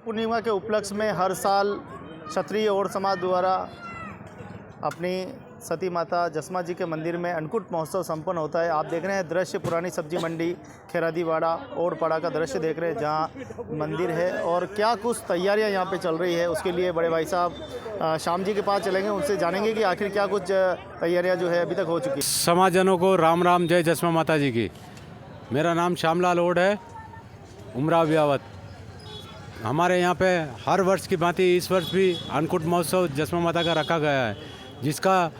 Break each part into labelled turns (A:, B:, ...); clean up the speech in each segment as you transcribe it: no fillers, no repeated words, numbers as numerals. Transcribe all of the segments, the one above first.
A: पूर्णिमा के उपलक्ष्य में हर साल क्षत्रिय और समाज द्वारा अपनी सती माता जसमा जी के मंदिर में अन्नकूट महोत्सव संपन्न होता है। आप देख रहे हैं दृश्य पुरानी सब्जी मंडी खेरादीवाड़ा और पड़ा का दृश्य देख रहे हैं, जहां मंदिर है और क्या कुछ तैयारियां यहां पे चल रही है। उसके लिए बड़े भाई साहब श्याम जी के पास चलेंगे, उनसे जानेंगे कि आखिर क्या कुछ तैयारियाँ जो है अभी तक हो चुकी है।
B: समाजजनों को राम राम, जय जसमा माता जी की। मेरा नाम श्यामलाल ओड है, उमराव ब्यावत। हमारे यहाँ पे हर वर्ष की भांति इस वर्ष भी अन्नकूट महोत्सव जसमा माता का रखा गया है, जिसका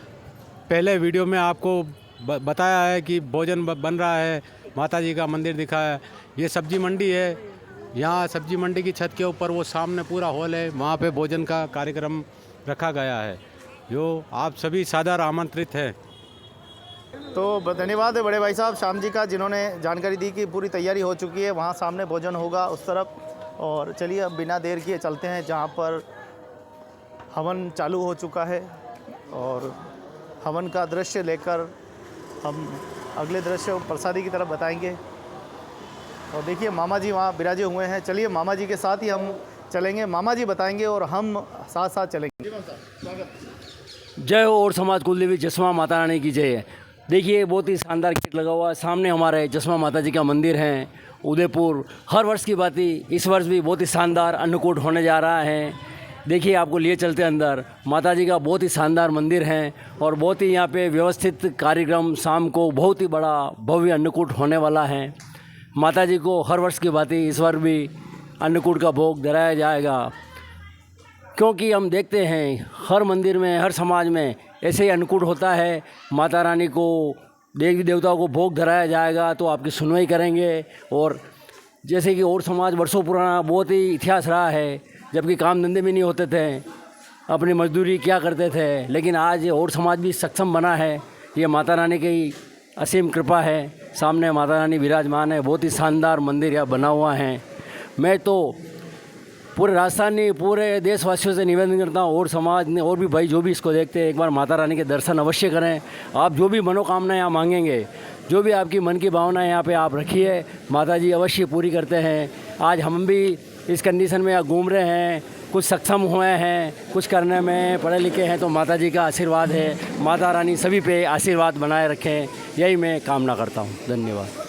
B: पहले वीडियो में आपको बताया है कि भोजन बन रहा है, माता जी का मंदिर दिखा है। ये सब्जी मंडी है, यहाँ सब्जी मंडी की छत के ऊपर वो सामने पूरा हॉल है, वहाँ पे भोजन का कार्यक्रम रखा गया है, जो आप सभी सादर आमंत्रित हैं।
A: तो धन्यवाद है बड़े भाई साहब श्याम जी का, जिन्होंने जानकारी दी कि पूरी तैयारी हो चुकी है। वहाँ सामने भोजन होगा उस तरफ। और चलिए अब बिना देर किए चलते हैं जहाँ पर हवन चालू हो चुका है, और हवन का दृश्य लेकर हम अगले दृश्य प्रसादी की तरफ बताएंगे। और देखिए मामा जी वहाँ विराजे हुए हैं। चलिए मामा जी के साथ ही हम चलेंगे, मामा जी बताएंगे और हम साथ साथ चलेंगे।
C: जय हो और समाज कुलदेवी जसमा माता रानी की जय। देखिए बहुत ही शानदार गेट लगा हुआ है, सामने हमारे जसमा माता जी का मंदिर है उदयपुर। हर वर्ष की बात ही इस वर्ष भी बहुत ही शानदार अन्नकूट होने जा रहा है। देखिए आपको लिए चलते अंदर, माता जी का बहुत ही शानदार मंदिर है और बहुत ही यहाँ पे व्यवस्थित कार्यक्रम। शाम को बहुत ही बड़ा भव्य अन्नकूट होने वाला है। माता जी को हर वर्ष की बात ही इस बार भी अन्नकूट का भोग धराया जाएगा, क्योंकि हम देखते हैं हर मंदिर में, हर समाज में ऐसे ही अन्नकूट होता है। माता रानी को, देवी देवताओं को भोग धराया जाएगा तो आपकी सुनवाई करेंगे। और जैसे कि और समाज वर्षों पुराना बहुत ही इतिहास रहा है, जबकि काम धंधे भी नहीं होते थे, अपनी मजदूरी क्या करते थे, लेकिन आज और समाज भी सक्षम बना है। ये माता रानी की असीम कृपा है। सामने माता रानी विराजमान है, बहुत ही शानदार मंदिर यहाँ बना हुआ है। मैं तो पूरे राजस्थान ने, पूरे देशवासियों से निवेदन करता हूँ और समाज ने, और भी भाई जो भी इसको देखते हैं, एक बार माता रानी के दर्शन अवश्य करें। आप जो भी मनोकामनाएं यहाँ मांगेंगे, जो भी आपकी मन की भावनाएं यहाँ पे आप रखिए, माता जी अवश्य पूरी करते हैं। आज हम भी इस कंडीशन में यहाँ घूम रहे हैं, कुछ सक्षम हुए हैं, कुछ करने में पढ़े लिखे हैं, तो माता जी का आशीर्वाद है। माता रानी सभी पे आशीर्वाद बनाए रखें, यही मैं कामना करता हूँ। धन्यवाद।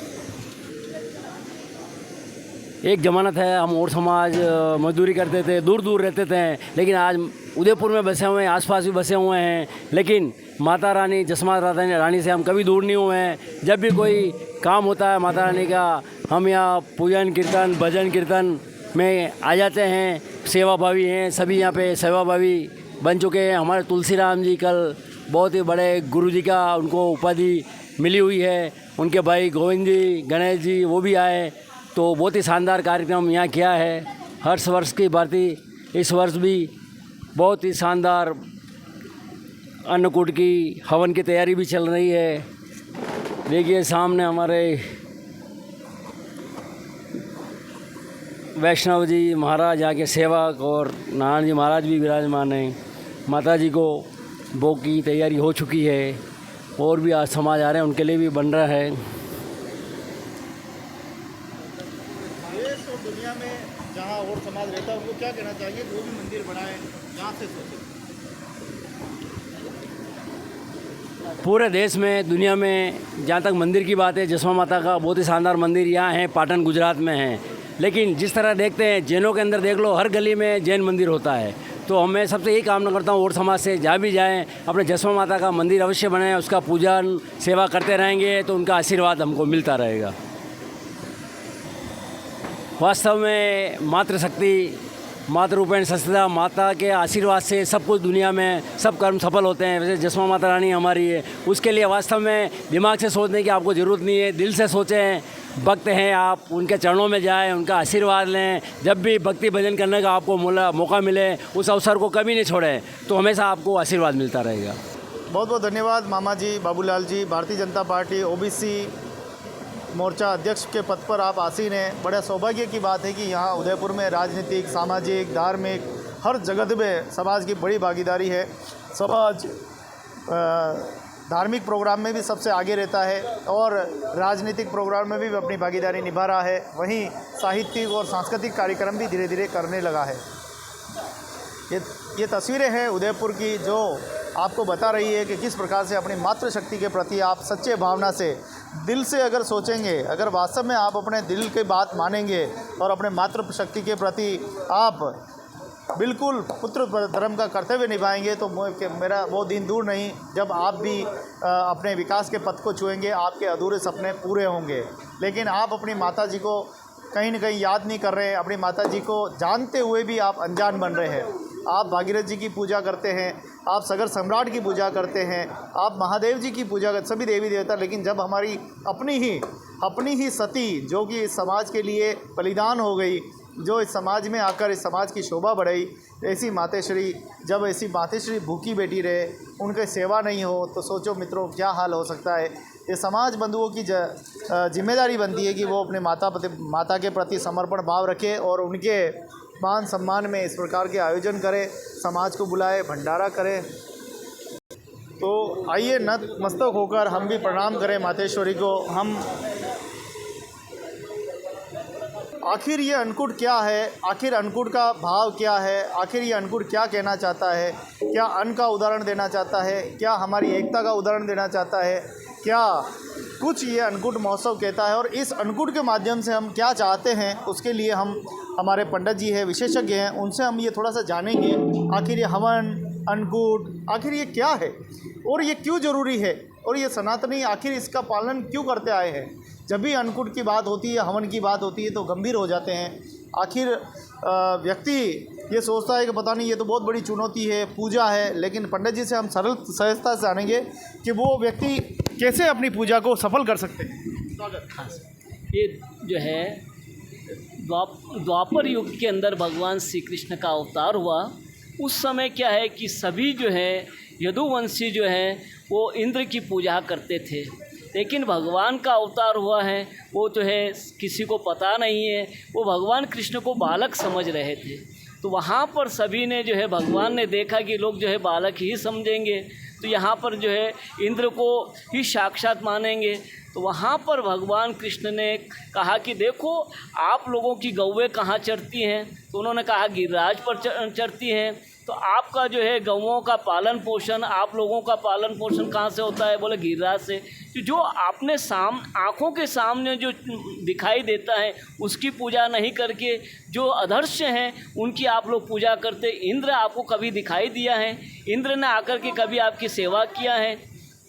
C: एक ज़मानत है, हम और समाज मजदूरी करते थे, दूर दूर रहते थे, लेकिन आज उदयपुर में बसे हुए हैं, आसपास भी बसे हुए हैं, लेकिन माता रानी जसमा रानी से हम कभी दूर नहीं हुए हैं। जब भी कोई काम होता है माता रानी का, हम यहाँ पूजन कीर्तन भजन कीर्तन में आ जाते हैं। सेवाभावी हैं सभी, यहाँ पे सेवाभावी बन चुके हैं। हमारे तुलसीराम जी कल बहुत ही बड़े गुरु जी का उनको उपाधि मिली हुई है, उनके भाई गोविंद जी, गणेश जी वो भी आए, तो बहुत ही शानदार कार्यक्रम यहाँ किया है। हर वर्ष की भांति इस वर्ष भी बहुत ही शानदार अन्नकूट की हवन की तैयारी भी चल रही है। देखिए सामने हमारे वैष्णव जी महाराज यहाँ के सेवक और नारायण जी महाराज भी विराजमान हैं। माता जी को भोग की तैयारी हो चुकी है, और भी आज समाज आ रहे हैं, उनके लिए भी बन रहा है।
A: दुनिया में जहाँ और समाज रहता है उनको क्या कहना चाहिए, वो भी मंदिर बनाए जहाँ से सोचे?
C: पूरे देश में, दुनिया में जहाँ तक मंदिर की बात है, जसमा माता का बहुत ही शानदार मंदिर यहाँ है, पाटन गुजरात में है। लेकिन जिस तरह देखते हैं जैनों के अंदर देख लो, हर गली में जैन मंदिर होता है। तो मैं सबसे यही कामना करता हूँ और समाज से, जहाँ भी जाएँ अपने जसमा माता का मंदिर अवश्य बनाएं, उसका पूजन सेवा करते रहेंगे तो उनका आशीर्वाद हमको मिलता रहेगा। वास्तव में मातृशक्ति, मातृरूपेण संस्थिता, माता के आशीर्वाद से सब कुछ दुनिया में सब कर्म सफल होते हैं। वैसे जसमा माता रानी हमारी है, उसके लिए वास्तव में दिमाग से सोचने की आपको ज़रूरत नहीं है, दिल से सोचें। भक्त हैं आप, उनके चरणों में जाएं, उनका आशीर्वाद लें। जब भी भक्ति भजन करने का आपको मौका मिले, उस अवसर को कभी नहीं छोड़ें, तो हमेशा आपको आशीर्वाद मिलता रहेगा।
A: बहुत बहुत धन्यवाद मामा जी, बाबूलाल जी। भारतीय जनता पार्टी ओबीसी मोर्चा अध्यक्ष के पद पर आप आसीन हैं। बड़ा सौभाग्य की बात है कि यहाँ उदयपुर में राजनीतिक, सामाजिक, धार्मिक हर जगत में समाज की बड़ी भागीदारी है। समाज धार्मिक प्रोग्राम में भी सबसे आगे रहता है और राजनीतिक प्रोग्राम में भी अपनी भागीदारी निभा रहा है। वहीं साहित्यिक और सांस्कृतिक कार्यक्रम भी धीरे धीरे करने लगा है। ये तस्वीरें हैं उदयपुर की, जो आपको बता रही है कि किस प्रकार से अपनी मातृशक्ति के प्रति आप सच्चे भावना से दिल से अगर सोचेंगे, अगर वास्तव में आप अपने दिल की बात मानेंगे और अपने मातृशक्ति के प्रति आप बिल्कुल पुत्र धर्म का कर्तव्य निभाएंगे, तो मेरा वो दिन दूर नहीं जब आप भी अपने विकास के पथ को छुएंगे, आपके अधूरे सपने पूरे होंगे। लेकिन आप अपनी माताजी को कहीं न कहीं याद नहीं कर रहे हैं, अपनी माताजी को जानते हुए भी आप अनजान बन रहे हैं। आप भागीरथ जी की पूजा करते हैं, आप सगर सम्राट की पूजा करते हैं, आप महादेव जी की पूजा करते, सभी देवी देवता, लेकिन जब हमारी अपनी ही सती जो कि इस समाज के लिए बलिदान हो गई, जो इस समाज में आकर इस समाज की शोभा बढ़ाई, ऐसी मातेश्वरी, जब ऐसी मातेश्वरी भूखी बैठी रहे, उनकी सेवा नहीं हो, तो सोचो मित्रों क्या हाल हो सकता है। ये समाज बंधुओं की जिम्मेदारी बनती है कि वो अपने माता के प्रति समर्पण भाव रखे और उनके मान सम्मान में इस प्रकार के आयोजन करे, समाज को बुलाए, भंडारा करे। तो आइए नतमस्तक होकर हम भी प्रणाम करें मातेश्वरी को। हम आखिर ये अन्नकूट क्या है, आखिर अन्नकूट का भाव क्या है, आखिर ये अन्नकूट क्या कहना चाहता है, क्या अन्न का उदाहरण देना चाहता है, क्या हमारी एकता का उदाहरण देना चाहता है, क्या कुछ ये अन्नकूट महोत्सव कहता है, और इस अन्नकूट के माध्यम से हम क्या चाहते हैं, उसके लिए हमारे पंडित जी हैं, विशेषज्ञ हैं, उनसे हम ये थोड़ा सा जानेंगे। आखिर ये हवन, अन्नकूट आखिर ये क्या है और ये क्यों ज़रूरी है, और ये सनातनी आखिर इसका पालन क्यों करते आए हैं। जब भी अन्नकूट की बात होती है, हवन की बात होती है, तो गंभीर हो जाते हैं। आखिर व्यक्ति ये सोचता है कि पता नहीं ये तो बहुत बड़ी चुनौती है, पूजा है, लेकिन पंडित जी से हम सरल सहजता से जानेंगे कि वो व्यक्ति कैसे अपनी पूजा को सफल कर सकते हैं। स्वागत।
D: हाँ, ये जो है द्वापर युग के अंदर भगवान श्री कृष्ण का अवतार हुआ। उस समय क्या है कि सभी जो है यदुवंशी जो है वो इंद्र की पूजा करते थे, लेकिन भगवान का अवतार हुआ है वो जो है किसी को पता नहीं है। वो भगवान कृष्ण को बालक समझ रहे थे, तो वहाँ पर सभी ने जो है भगवान ने देखा कि लोग जो है बालक ही समझेंगे, तो यहाँ पर जो है इंद्र को ही साक्षात मानेंगे। तो वहाँ पर भगवान कृष्ण ने कहा कि देखो आप लोगों की गौवें कहाँ चरती हैं, तो उन्होंने कहा गिरिराज पर चरती हैं। तो आपका जो है गौओं का पालन पोषण, आप लोगों का पालन पोषण कहाँ से होता है, बोले गिरिराज से। तो जो आपने आँखों के सामने जो दिखाई देता है उसकी पूजा नहीं करके जो अदृश्य हैं उनकी आप लोग पूजा करते। इंद्र आपको कभी दिखाई दिया है, इंद्र ने आकर के कभी आपकी सेवा किया है।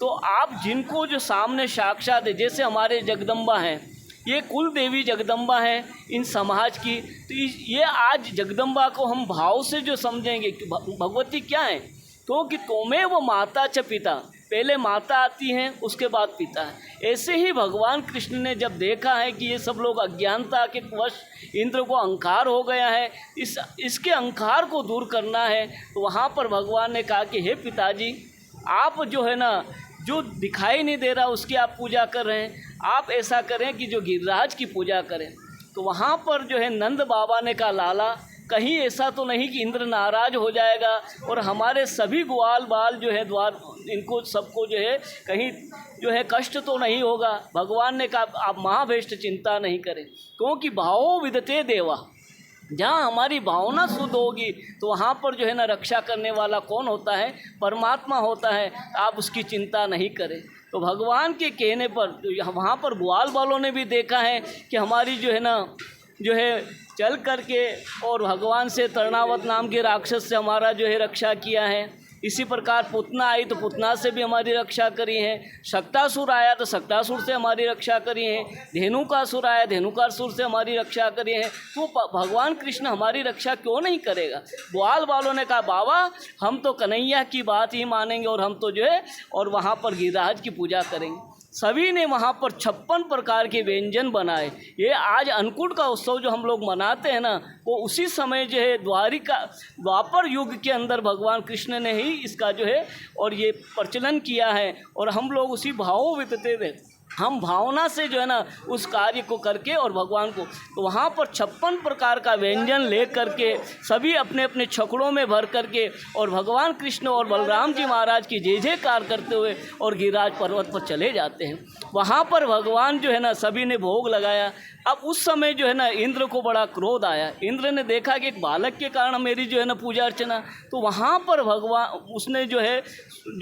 D: तो आप जिनको जो सामने साक्षात है, जैसे हमारे जगदम्बा हैं, ये कुल देवी जगदम्बा है इन समाज की, तो ये आज जगदम्बा को हम भाव से जो समझेंगे कि भगवती क्या है, तो कि तुम्हें वो माता च पिता, पहले माता आती हैं उसके बाद पिता है। ऐसे ही भगवान कृष्ण ने जब देखा है कि ये सब लोग अज्ञानता के वश इंद्र को अहंकार हो गया है, इसके अहंकार को दूर करना है, तो वहाँ पर भगवान ने कहा कि हे पिताजी, आप जो है ना जो दिखाई नहीं दे रहा उसकी आप पूजा कर रहे हैं, आप ऐसा करें कि जो गिरिराज की पूजा करें। तो वहाँ पर जो है नंद बाबा ने कहा लाला कहीं ऐसा तो नहीं कि इंद्र नाराज हो जाएगा और हमारे सभी ग्वाल बाल जो है द्वार इनको सबको जो है कहीं जो है कष्ट तो नहीं होगा। भगवान ने कहा आप महाभेष्ट चिंता नहीं करें, क्योंकि भावो विदते देवा, जहाँ हमारी भावना शुद्ध होगी तो वहाँ पर जो है ना रक्षा करने वाला कौन होता है, परमात्मा होता है। आप उसकी चिंता नहीं करें। तो भगवान के कहने पर वहाँ पर ग्वाल बालों ने भी देखा है कि हमारी जो है ना जो है चल करके और भगवान से तृणावत नाम के राक्षस से हमारा जो है रक्षा किया है। इसी प्रकार पुतना आई तो पुतना से भी हमारी रक्षा करी है, शक्तासुर आया तो शक्तासुर से हमारी रक्षा करी है, धेनुकासुर आया धेनुकासुर से हमारी रक्षा करी है। तो भगवान कृष्ण हमारी रक्षा क्यों नहीं करेगा। ग्वाल वालों ने कहा बाबा हम तो कन्हैया की बात ही मानेंगे और हम तो जो है और वहाँ पर गिरिराज की पूजा करेंगे। सभी ने वहाँ पर 56 प्रकार के व्यंजन बनाए। ये आज अन्नकूट का उत्सव जो हम लोग मनाते हैं ना, वो उसी समय जो है द्वापर युग के अंदर भगवान कृष्ण ने ही इसका जो है और ये प्रचलन किया है और हम लोग उसी भावों वितते हम भावना से जो है ना उस कार्य को करके और भगवान को, तो वहाँ पर 56 प्रकार का व्यंजन ले करके सभी अपने अपने छकड़ों में भर करके और भगवान कृष्ण और बलराम जी महाराज की जय जयकार करते हुए और गिरिराज पर्वत पर चले जाते हैं। वहाँ पर भगवान जो है ना सभी ने भोग लगाया। अब उस समय जो है ना इंद्र को बड़ा क्रोध आया। इंद्र ने देखा कि एक बालक के कारण मेरी जो है ना पूजा अर्चना, तो वहाँ पर भगवान उसने जो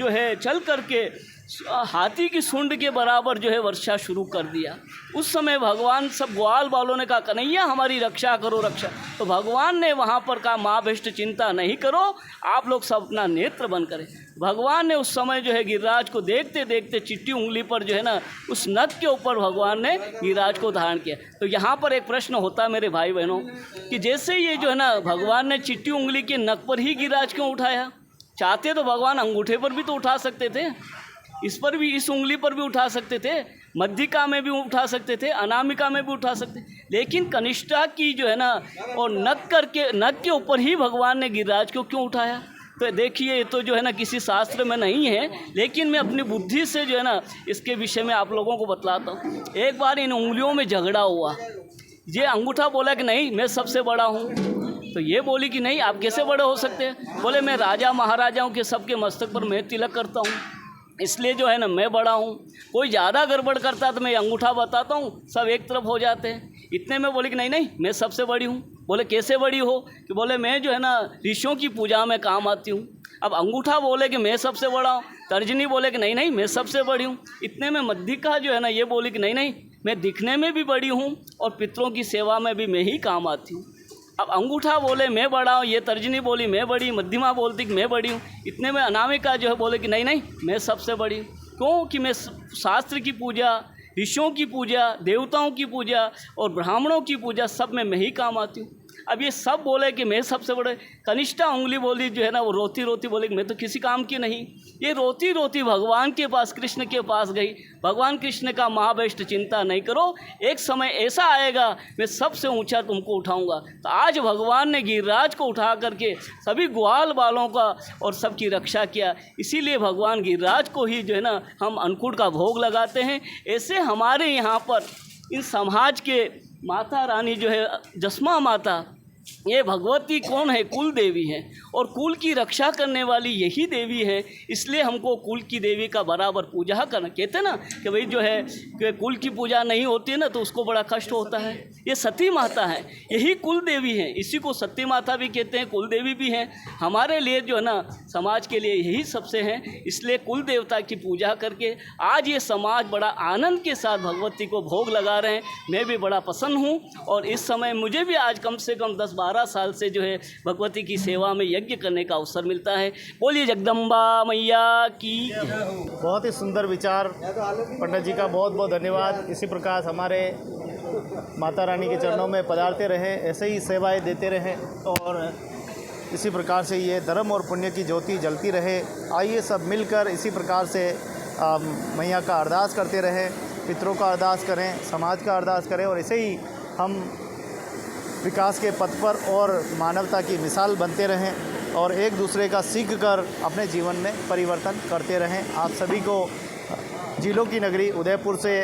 D: है चल करके हाथी की सूंड के बराबर जो है वर्षा शुरू कर दिया। उस समय भगवान सब ग्वाल बालों ने कहा कन्हैया हमारी रक्षा करो रक्षा। तो भगवान ने वहाँ पर कहा माँ भ्रष्ट चिंता नहीं करो, आप लोग सब अपना नेत्र बंद करें। भगवान ने उस समय जो है गिरिराज को देखते देखते चिट्टी उंगली पर जो है ना उस नख के ऊपर भगवान ने गिरिराज को धारण किया। तो यहाँ पर एक प्रश्न होता है मेरे भाई बहनों कि जैसे ये जो है ना भगवान ने चिट्टी उंगली के नख पर ही गिरिराज क्यों उठाया? चाहते तो भगवान अंगूठे पर भी तो उठा सकते थे, इस पर भी, इस उंगली पर भी उठा सकते थे, मध्यिका में भी उठा सकते थे, अनामिका में भी उठा सकते, लेकिन कनिष्ठा की जो है ना और नख के ऊपर ही भगवान ने गिरिराज को क्यों उठाया? तो देखिए ये तो जो है ना किसी शास्त्र में नहीं है, लेकिन मैं अपनी बुद्धि से जो है ना इसके विषय में आप लोगों को बतलाता हूँ। एक बार इन उंगलियों में झगड़ा हुआ। ये अंगूठा बोला कि नहीं मैं सबसे बड़ा हूँ, तो ये बोली कि नहीं आप कैसे बड़े हो सकते हैं? बोले मैं राजा महाराजाओं के सबके मस्तक पर मैं तिलक करता हूँ, इसलिए जो है ना मैं बड़ा हूँ। कोई ज़्यादा गड़बड़ करता तो मैं अंगूठा बताता हूँ, सब एक तरफ हो जाते हैं। इतने में बोले कि नहीं नहीं मैं सबसे बड़ी हूँ। बोले कैसे बड़ी हो? कि बोले मैं जो है ना ऋषियों की पूजा में काम आती हूँ। अब अंगूठा बोले कि मैं सबसे बड़ा हूँ, तर्जनी बोले कि नहीं नहीं मैं सबसे बड़ी हूँ। इतने में मध्यिका जो है ना ये बोली कि नहीं नहीं मैं दिखने में भी बड़ी हूँ और पितरों की सेवा में भी मैं ही काम आती हूँ। अब अंगूठा बोले मैं बड़ा हूँ, ये तर्जनी बोली मैं बड़ी, मध्यमा बोलती कि मैं बड़ी हूँ। इतने में अनामिका जो है बोले कि नहीं नहीं मैं सबसे बड़ी हूँ। क्यों? कि मैं शास्त्र की पूजा, ऋषियों की पूजा, देवताओं की पूजा और ब्राह्मणों की पूजा सब में मैं ही काम आती हूँ। अब ये सब बोले कि मैं सबसे बड़े। कनिष्ठा उंगली बोली जो है ना वो रोती रोती बोले कि मैं तो किसी काम की नहीं। ये रोती रोती भगवान के पास, कृष्ण के पास गई। भगवान कृष्ण का महाभ्रष्ट चिंता नहीं करो, एक समय ऐसा आएगा मैं सबसे ऊंचा तुमको उठाऊंगा। तो आज भगवान ने गिरिराज को उठा करके सभी ग्वाल बालों का और सबकी रक्षा किया। इसीलिए भगवान गिरिराज को ही जो है ना हम अन्नकूट का भोग लगाते हैं। ऐसे हमारे यहाँ पर इन समाज के माता रानी जो है जसमा माता, ये भगवती कौन है? कुल देवी है और कुल की रक्षा करने वाली यही देवी है। इसलिए हमको कुल की देवी का बराबर पूजा करना। कहते ना कि भाई जो है कि कुल की पूजा नहीं होती है ना तो उसको बड़ा कष्ट होता है। ये सती माता है, यही कुल देवी है। इसी को सती माता भी कहते हैं, कुल देवी भी हैं। हमारे लिए जो है ना समाज के लिए यही सबसे हैं। इसलिए कुल देवता की पूजा करके आज ये समाज बड़ा आनंद के साथ भगवती को भोग लगा रहे हैं। मैं भी बड़ा प्रसन्न हूँ और इस समय मुझे भी आज कम से कम 10-12 साल से जो है भगवती की सेवा में यज्ञ करने का अवसर मिलता है। बोलिए जगदम्बा मैया की।
A: बहुत ही सुंदर विचार पंडित जी का, बहुत बहुत धन्यवाद। इसी प्रकार हमारे माता रानी के चरणों में पधारते रहें, ऐसे ही सेवाएं देते रहें और इसी प्रकार से ये धर्म और पुण्य की ज्योति जलती रहे। आइए सब मिलकर इसी प्रकार से मैया का अरदास करते रहें, पितरों का अरदास करें, समाज का अरदास करें और ऐसे ही हम विकास के पथ पर और मानवता की मिसाल बनते रहें और एक दूसरे का सीख कर अपने जीवन में परिवर्तन करते रहें। आप सभी को झीलों की नगरी उदयपुर से,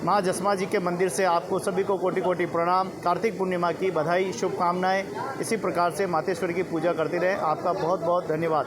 A: माँ जसमा जी के मंदिर से आपको सभी को कोटि कोटि प्रणाम। कार्तिक पूर्णिमा की बधाई, शुभकामनाएं। इसी प्रकार से मातेश्वरी की पूजा करते रहें। आपका बहुत बहुत धन्यवाद।